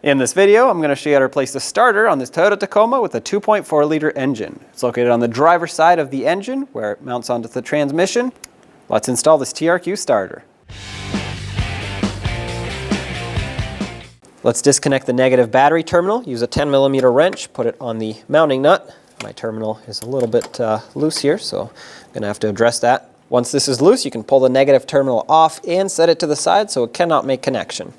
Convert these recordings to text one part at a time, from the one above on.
In this video, I'm going to show you how to replace the starter on this Toyota Tacoma with a 2.4-liter engine. It's located on the driver's side of the engine where it mounts onto the transmission. Let's install this TRQ starter. Let's disconnect the negative battery terminal. Use a 10mm wrench, put it on the mounting nut. My terminal is a little bit loose here, so I'm going to have to address that. Once this is loose, you can pull the negative terminal off and set it to the side so it cannot make connection.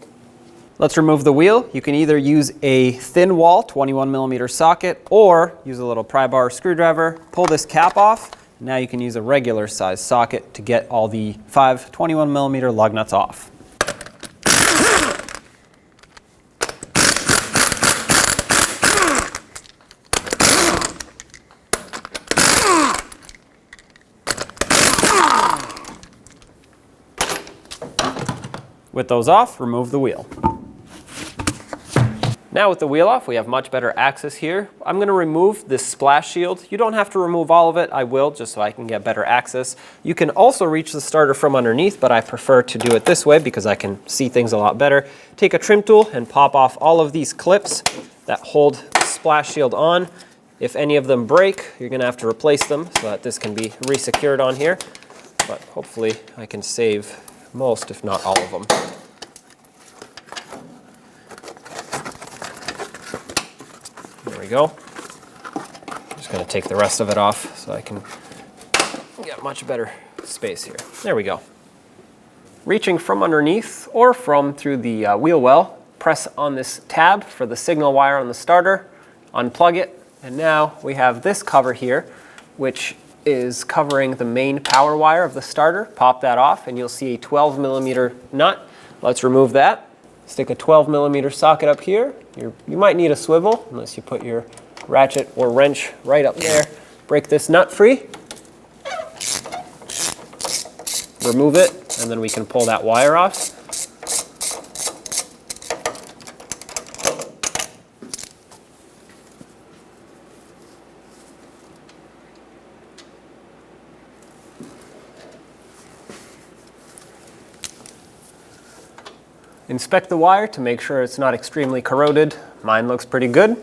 Let's remove the wheel. You can either use a thin wall 21mm socket or use a little pry bar screwdriver. Pull this cap off. Now you can use a regular size socket to get all the 5 21mm lug nuts off. With those off, remove the wheel. Now with the wheel off, we have much better access here. I'm going to remove this splash shield. You don't have to remove all of it. I will, just so I can get better access. You can also reach the starter from underneath, but I prefer to do it this way because I can see things a lot better. Take a trim tool and pop off all of these clips that hold the splash shield on. If any of them break, you're going to have to replace them so that this can be resecured on here. But hopefully I can save most, if not all of them. There we go. I'm just going to take the rest of it off so I can get much better space here. There we go. Reaching from underneath or from through the wheel well, press on this tab for the signal wire on the starter, unplug it, and now we have this cover here, which is covering the main power wire of the starter. Pop that off and you'll see a 12mm nut. Let's remove that. Stick a 12mm socket up here. You might need a swivel unless you put your ratchet or wrench right up there. Break this nut free. Remove it, and then we can pull that wire off. Inspect the wire to make sure it's not extremely corroded. Mine looks pretty good.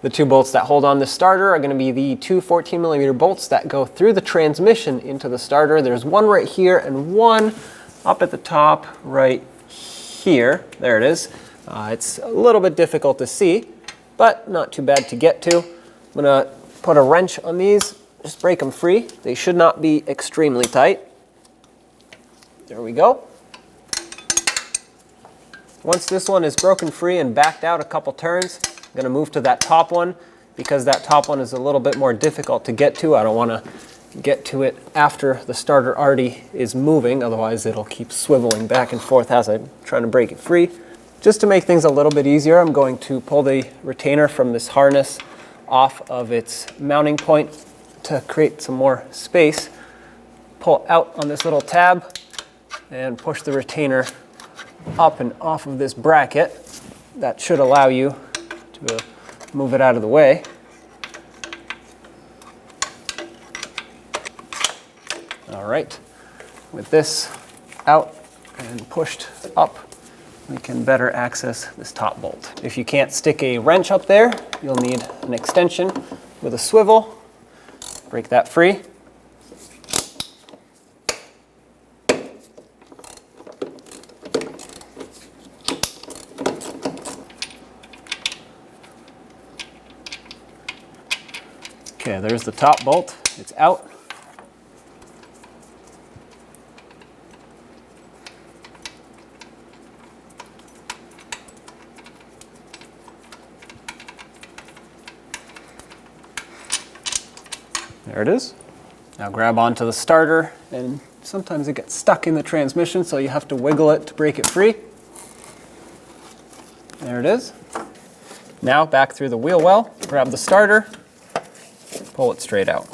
The two bolts that hold on the starter are going to be the two 14mm bolts that go through the transmission into the starter. There's one right here and one up at the top right here. There it is. It's a little bit difficult to see, but not too bad to get to. I'm going to put a wrench on these, just break them free. They should not be extremely tight. There we go. Once this one is broken free and backed out a couple turns, I'm going to move to that top one because that top one is a little bit more difficult to get to. I don't want to get to it after the starter already is moving, otherwise it'll keep swiveling back and forth as I'm trying to break it free. Just to make things a little bit easier, I'm going to pull the retainer from this harness off of its mounting point to create some more space. Pull out on this little tab and push the retainer up and off of this bracket. That should allow you to move it out of the way. All right, with this out and pushed up, we can better access this top bolt. If you can't stick a wrench up there, you'll need an extension with a swivel. Break that free. Okay, there's the top bolt. It's out. There it is. Now grab onto the starter, and sometimes it gets stuck in the transmission, so you have to wiggle it to break it free. There it is. Now back through the wheel well, grab the starter, pull it straight out.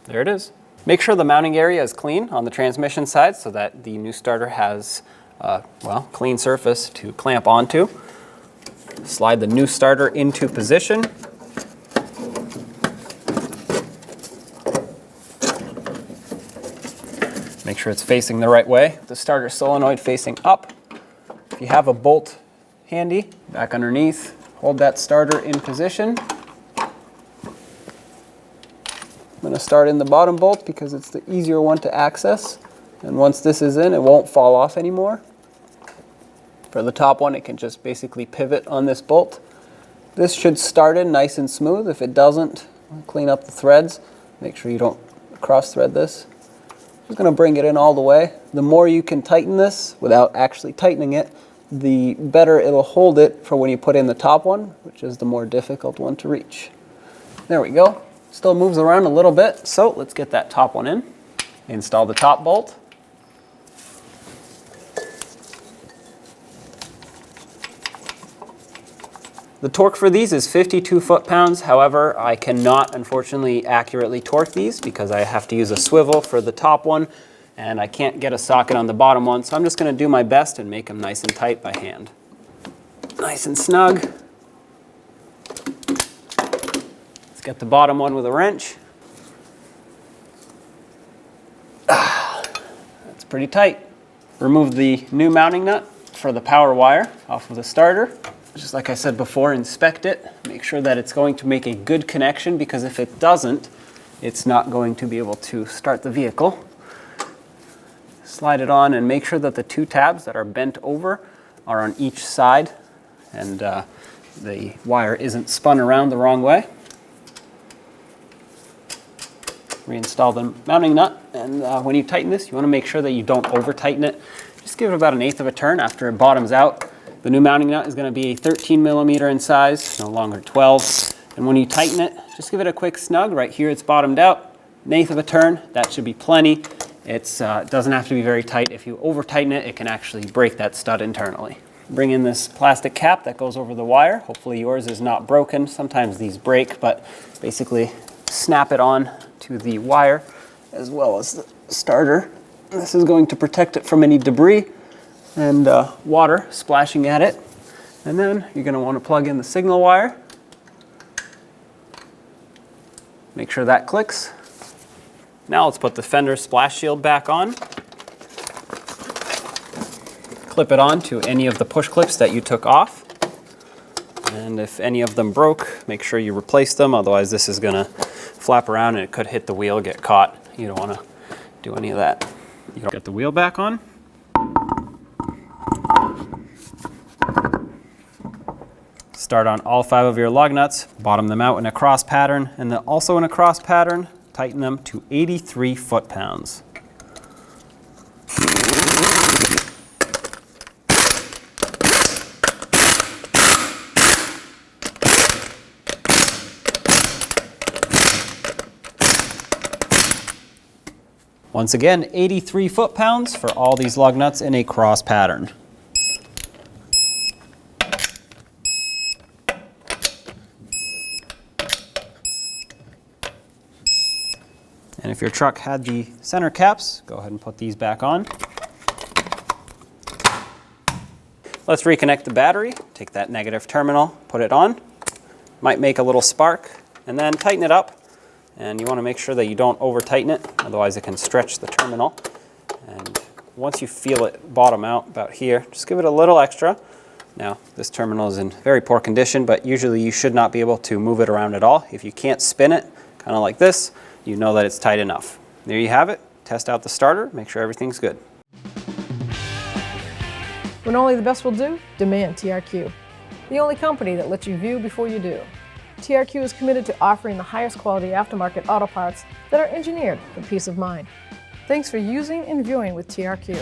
There it is. Make sure the mounting area is clean on the transmission side so that the new starter has clean surface to clamp onto. Slide the new starter into position. Make sure it's facing the right way. The starter solenoid facing up. If you have a bolt handy, back underneath, hold that starter in position. I'm going to start in the bottom bolt because it's the easier one to access. And once this is in, it won't fall off anymore. For the top one, it can just basically pivot on this bolt. This should start in nice and smooth. If it doesn't, clean up the threads. Make sure you don't cross thread this. Just going to bring it in all the way. The more you can tighten this without actually tightening it, the better it'll hold it for when you put in the top one, which is the more difficult one to reach. There we go. Still moves around a little bit, so let's get that top one in. Install the top bolt. The torque for these is 52 foot-pounds. However, I cannot, unfortunately, accurately torque these because I have to use a swivel for the top one, and I can't get a socket on the bottom one, so I'm just going to do my best and make them nice and tight by hand. Nice and snug. Let's get the bottom one with a wrench. That's pretty tight. Remove the new mounting nut for the power wire off of the starter. Just like I said before, inspect it. Make sure that it's going to make a good connection, because if it doesn't, it's not going to be able to start the vehicle. Slide it on and make sure that the two tabs that are bent over are on each side and the wire isn't spun around the wrong way. Reinstall the mounting nut, and when you tighten this, you want to make sure that you don't over tighten it. Just give it about 1/8 of a turn after it bottoms out. The new mounting nut is going to be a 13 millimeter in size, no longer 12. And when you tighten it, just give it a quick snug. Right here it's bottomed out. 1/8 of a turn, that should be plenty. It doesn't have to be very tight. If you over tighten it, it can actually break that stud internally. Bring in this plastic cap that goes over the wire. Hopefully yours is not broken. Sometimes these break, but basically snap it on to the wire as well as the starter. This is going to protect it from any debris and water splashing at it. And then you're going to want to plug in the signal wire. Make sure that clicks. Now let's put the fender splash shield back on. Clip it on to any of the push clips that you took off. And if any of them broke, make sure you replace them, otherwise this is going to flap around and it could hit the wheel, get caught. You don't want to do any of that. You get the wheel back on. Start on all 5 of your lug nuts, bottom them out in a cross pattern, and then also in a cross pattern, tighten them to 83 foot-pounds. Once again, 83 foot-pounds for all these lug nuts in a cross pattern. And if your truck had the center caps, go ahead and put these back on. Let's reconnect the battery. Take that negative terminal, put it on. Might make a little spark, and then tighten it up. And you want to make sure that you don't over tighten it, otherwise it can stretch the terminal. And once you feel it bottom out about here, just give it a little extra. Now, this terminal is in very poor condition, but usually you should not be able to move it around at all. If you can't spin it, kind of like this, you know that it's tight enough. There you have it. Test out the starter, make sure everything's good. When only the best will do, demand TRQ. The only company that lets you view before you do. TRQ is committed to offering the highest quality aftermarket auto parts that are engineered for peace of mind. Thanks for using and viewing with TRQ.